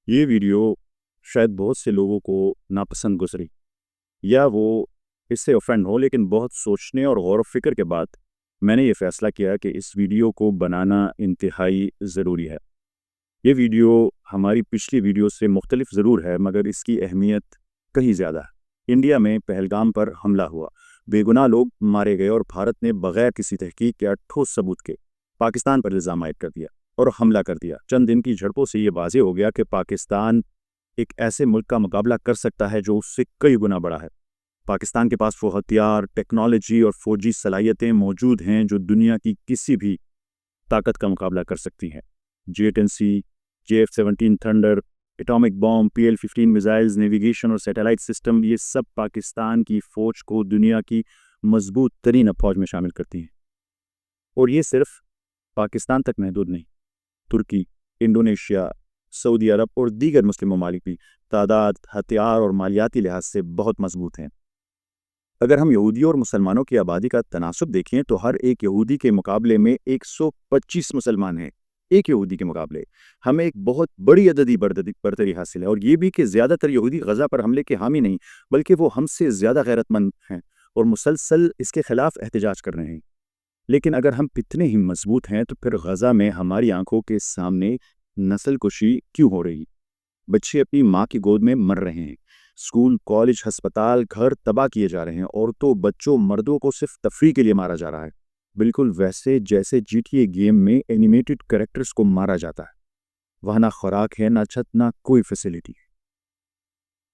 ये वीडियो शायद बहुत से लोगों को नापसंद गुजरी या वो इससे ऑफेंड हो, लेकिन बहुत सोचने और गौर व फिक्र के बाद मैंने ये फ़ैसला किया कि इस वीडियो को बनाना इंतहाई ज़रूरी है। ये वीडियो हमारी पिछली वीडियो से मुख्तलिफ ज़रूर है, मगर इसकी अहमियत कहीं ज़्यादा है। इंडिया में पहलगाम पर हमला हुआ, बेगुनाह लोग मारे गए और भारत ने बग़ैर किसी तहकीक या ठोस सबूत के पाकिस्तान पर इल्ज़ाम आयद कर दिया और हमला कर दिया। चंद दिन की झड़पों से ये वाज़ेह हो गया कि पाकिस्तान एक ऐसे मुल्क का मुकाबला कर सकता है जो उससे कई गुना बड़ा है। पाकिस्तान के पास वो हथियार, टेक्नोलॉजी और फौजी सलाहियतें मौजूद हैं जो दुनिया की किसी भी ताकत का मुकाबला कर सकती हैं। J-10C, JF-17 thunder, atomic bomb, PL-15 missiles, navigation और सैटेलाइट सिस्टम, ये सब पाकिस्तान की फ़ौज को दुनिया की मजबूत तरीन फ़ौज में शामिल करती हैं। और ये सिर्फ पाकिस्तान तक महदूद नहीं, तुर्की, इंडोनेशिया, सऊदी अरब और दीगर मुस्लिम ममालिक भी तादाद, हथियार और मालियाती लिहाज से बहुत मजबूत हैं। अगर हम यहूदियों और मुसलमानों की आबादी का तनासुब देखें तो हर एक यहूदी के मुकाबले में 125 मुसलमान हैं। एक यहूदी के मुकाबले हमें एक बहुत बड़ी अददी बरतरी हासिल है, और ये भी कि ज़्यादातर यहूदी गज़ा पर हमले के हामी नहीं, बल्कि वो हमसे ज़्यादा गैरतमंद हैं और मुसलसल इसके ख़िलाफ़ एहतजाज कर रहे हैं। लेकिन अगर हम इतने ही मजबूत हैं तो फिर गज़ा में हमारी आंखों के सामने नस्ल कुशी क्यों हो रही? बच्चे अपनी माँ की गोद में मर रहे हैं, स्कूल, कॉलेज, अस्पताल, घर तबाह किए जा रहे हैं, औरतों, बच्चों, मर्दों को सिर्फ तफरीह के लिए मारा जा रहा है, बिल्कुल वैसे जैसे GTA गेम में एनिमेटेड कैरेक्टर्स को मारा जाता है। वहाँ ना खुराक है, ना छत, ना कोई फैसिलिटी।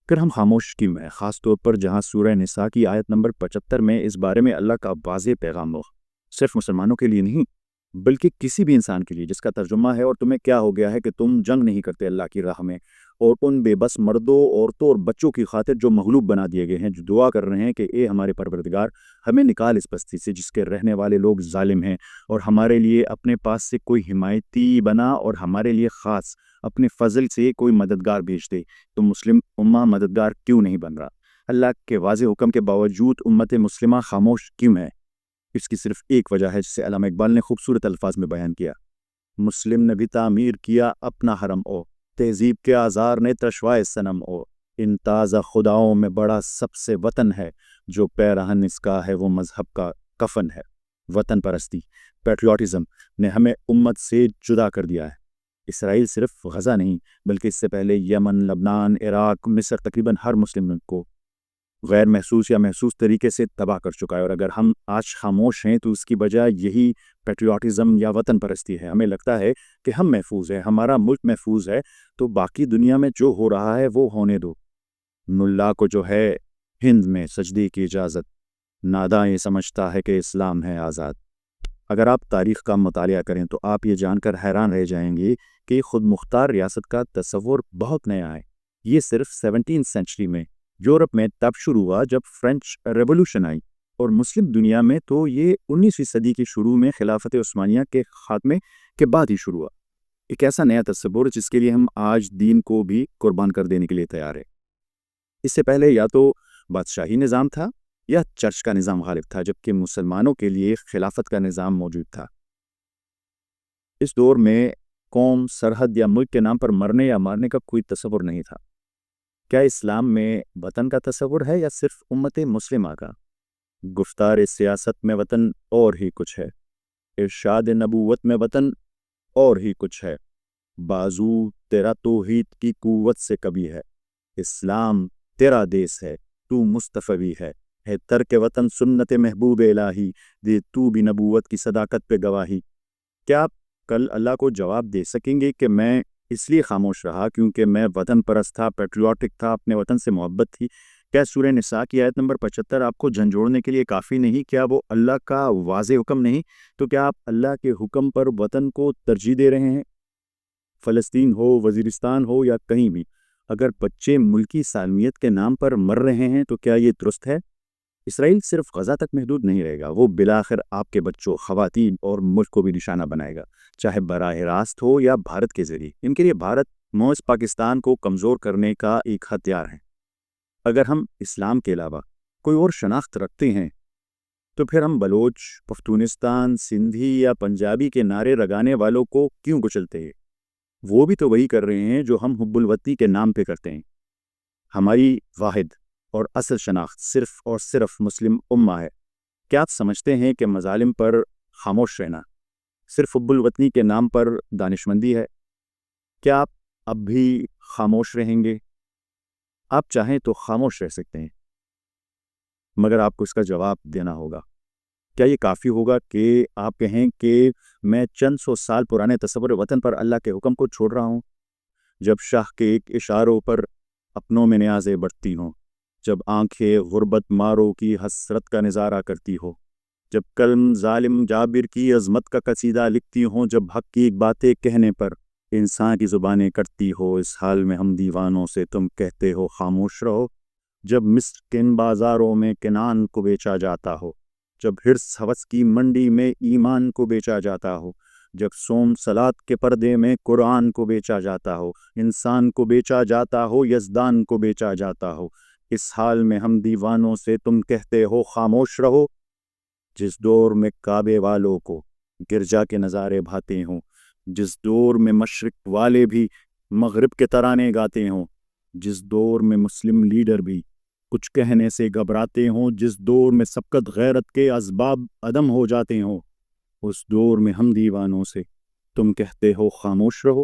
फिर हम खामोश क्यों हैं, ख़ास तौर पर जहाँ सूरह निसा की आयत नंबर 75 में इस बारे में अल्लाह का वाज़ेह पैगाम हो, सिर्फ मुसलमानों के लिए नहीं बल्कि किसी भी इंसान के लिए, जिसका तर्जुमा है, और तुम्हें क्या हो गया है कि तुम जंग नहीं करते अल्लाह की राह में, और उन बेबस मर्दों, औरतों और बच्चों की खातिर जो मगलूब बना दिए गए हैं, जो दुआ कर रहे हैं कि ए हमारे परवरदिगार, हमें निकाल इस बस्ती से जिसके रहने वाले लोग जालिम हैं, और हमारे लिए अपने पास से कोई हिमायती बना, और हमारे लिए ख़ास अपने फजल से कोई मददगार भेज दे। तो मुस्लिम उम्मा मददगार क्यों नहीं बन रहा? अल्लाह के वाज़ेह हुक्म के बावजूद उम्मत मुस्लिमा खामोश क्यों है? इसकी सिर्फ एक वजह है, जिसे अल्लामा इकबाल ने खूबसूरत अल्फाज में बयान किया। मुस्लिम ने भी तामीर किया अपना हरम ओ, तहजीब के आज़ार ने तशवाए सनम ओ, इन ताज़ा खुदाओं में बड़ा सबसे वतन है, जो पैरहन इसका है वो मजहब का कफन है। वतन परस्ती, पैट्रियाटिज़म ने हमें उम्मत से जुदा कर दिया है। इसराइल सिर्फ गज़ा नहीं, बल्कि इससे पहले यमन, लबनान, इराक, मिस्र, तकरीबन हर मुस्लिम मुल्क को गैर महसूस या महसूस तरीके से तबाह कर चुका है। और अगर हम आज खामोश हैं तो उसकी वजह यही पैट्रियाटिज़म या वतन परस्ती है। हमें लगता है कि हम महफूज हैं, हमारा मुल्क महफूज है, तो बाकी दुनिया में जो हो रहा है वो होने दो। मुल्ला को जो है हिंद में सजदे की इजाज़त, नादां ये समझता है कि इस्लाम है आज़ाद। अगर आप तारीख़ का मुतालिया करें तो आप ये जानकर हैरान रह जाएंगे कि खुद मुख्तार रियासत का तसव्वुर बहुत नया है। ये सिर्फ 17वीं सेंचुरी में यूरोप में तब शुरू हुआ जब फ्रेंच रेवोल्यूशन आई, और मुस्लिम दुनिया में तो ये 19वीं सदी के शुरू में खिलाफत उस्मानिया के खात्मे के बाद ही शुरू हुआ। एक ऐसा नया तसव्वुर जिसके लिए हम आज दीन को भी कुर्बान कर देने के लिए तैयार है। इससे पहले या तो बादशाही निज़ाम था या चर्च का निज़ाम गालिब था, जबकि मुसलमानों के लिए खिलाफत का निज़ाम मौजूद था। इस दौर में कौम, सरहद या मुल्क के नाम पर मरने या मारने का कोई तसव्वुर नहीं था। क्या इस्लाम में वतन का तसव्वुर है या सिर्फ उम्मत मुस्लिमा का? गुफ्तार सियासत में वतन और ही कुछ है, इरशाद नबूवत में वतन और ही कुछ है। बाजू तेरा तौहीद की कुव्वत से कभी है, इस्लाम तेरा देश है, तू मुस्तफ़वी है तर्क वतन सुन्नत महबूब इलाही, दे तू भी नबूवत की सदाकत पे गवाही। क्या आप कल अल्लाह को जवाब दे सकेंगे कि मैं इसलिए खामोश रहा क्योंकि मैं वतन परस्त था, पैट्रियाटिक था, अपने वतन से मोहब्बत थी? क्या सूरह निसा की आयत नंबर 75 आपको झंझोड़ने के लिए काफ़ी नहीं? क्या वो अल्लाह का वाज़ेह हुक्म नहीं? तो क्या आप अल्लाह के हुक्म पर वतन को तरजीह दे रहे हैं? फ़लस्तीन हो, वज़ीरिस्तान हो या कहीं भी, अगर बच्चे मुल्की सालमियत के नाम पर मर रहे हैं तो क्या ये दुरुस्त है? इसराइल सिर्फ गज़ा तक महदूद नहीं रहेगा, वो बिलाखिर आपके बच्चों, ख़वातीन और मुल्क को भी निशाना बनाएगा, चाहे बराह रास्त हो या भारत के ज़रिए। इनके लिए भारत मौज पाकिस्तान को कमज़ोर करने का एक हथियार है। अगर हम इस्लाम के अलावा कोई और शनाख्त रखते हैं तो फिर हम बलोच, पख्तूनिस्तान, सिंधी या पंजाबी के नारे लगाने वालों को क्यों कुचलते हैं? وہ بھی تو وہی کر رہے ہیں جو ہم حب الوطنی کے نام پہ کرتے ہیں۔ ہماری واحد اور اصل شناخت صرف اور صرف مسلم امہ ہے۔ کیا آپ سمجھتے ہیں کہ مظالم پر خاموش رہنا صرف حب الوطنی کے نام پر دانشمندی ہے؟ کیا آپ اب بھی خاموش رہیں گے؟ آپ چاہیں تو خاموش رہ سکتے ہیں، مگر آپ کو اس کا جواب دینا ہوگا۔ کیا یہ کافی ہوگا کہ آپ کہیں کہ میں چند سو سال پرانے تصور وطن پر اللہ کے حکم کو چھوڑ رہا ہوں؟ جب شاہ کے ایک اشاروں پر اپنوں میں نیازیں بڑھتی ہوں، جب آنکھیں غربت ماروں کی حسرت کا نظارہ کرتی ہو، جب قلم ظالم جابر کی عظمت کا قصیدہ لکھتی ہوں، جب حق کی باتیں کہنے پر انسان کی زبانیں کٹتی ہو، اس حال میں ہم دیوانوں سے تم کہتے ہو خاموش رہو۔ جب مصر کن بازاروں میں کنان کو بیچا جاتا ہو، جب حرص ہوس کی منڈی میں ایمان کو بیچا جاتا ہو، جب سوم صلات کے پردے میں قرآن کو بیچا جاتا ہو، انسان کو بیچا جاتا ہو، یزدان کو بیچا جاتا ہو، اس حال میں ہم دیوانوں سے تم کہتے ہو خاموش رہو۔ جس دور میں کعبے والوں کو گرجا کے نظارے بھاتے ہوں، جس دور میں مشرق والے بھی مغرب کے ترانے گاتے ہوں، جس دور میں مسلم لیڈر بھی کچھ کہنے سے گھبراتے ہوں، جس دور میں سبقت غیرت کے اسباب عدم ہو جاتے ہوں، اس دور میں ہم دیوانوں سے تم کہتے ہو خاموش رہو۔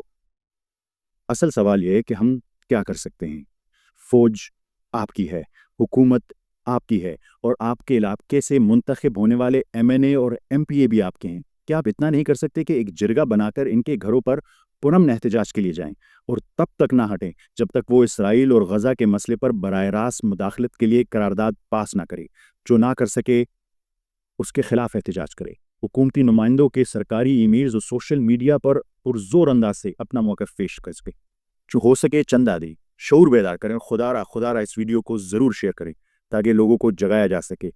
اصل سوال یہ ہے کہ ہم کیا کر سکتے ہیں؟ فوج آپ کی ہے، حکومت آپ کی ہے، اور آپ کے علاقے سے منتخب ہونے والے MNA اور MPA بھی آپ کے ہیں۔ کیا آپ اتنا نہیں کر سکتے کہ ایک جرگہ بنا کر ان کے گھروں پر پرامن احتجاج کے لیے جائیں اور تب تک نہ ہٹیں جب تک وہ اسرائیل اور غزہ کے مسئلے پر براہ راست مداخلت کے لیے قرارداد پاس نہ کرے؟ جو نہ کر سکے اس کے خلاف احتجاج کرے۔ حکومتی نمائندوں کے سرکاری ای میلز اور سوشل میڈیا پر پرزور انداز سے اپنا موقف پیش کر سکے۔ جو ہو سکے چندہ دیں، شعور بیدار کریں، خدا را اس ویڈیو کو ضرور شیئر کریں تاکہ لوگوں کو جگایا جا سکے۔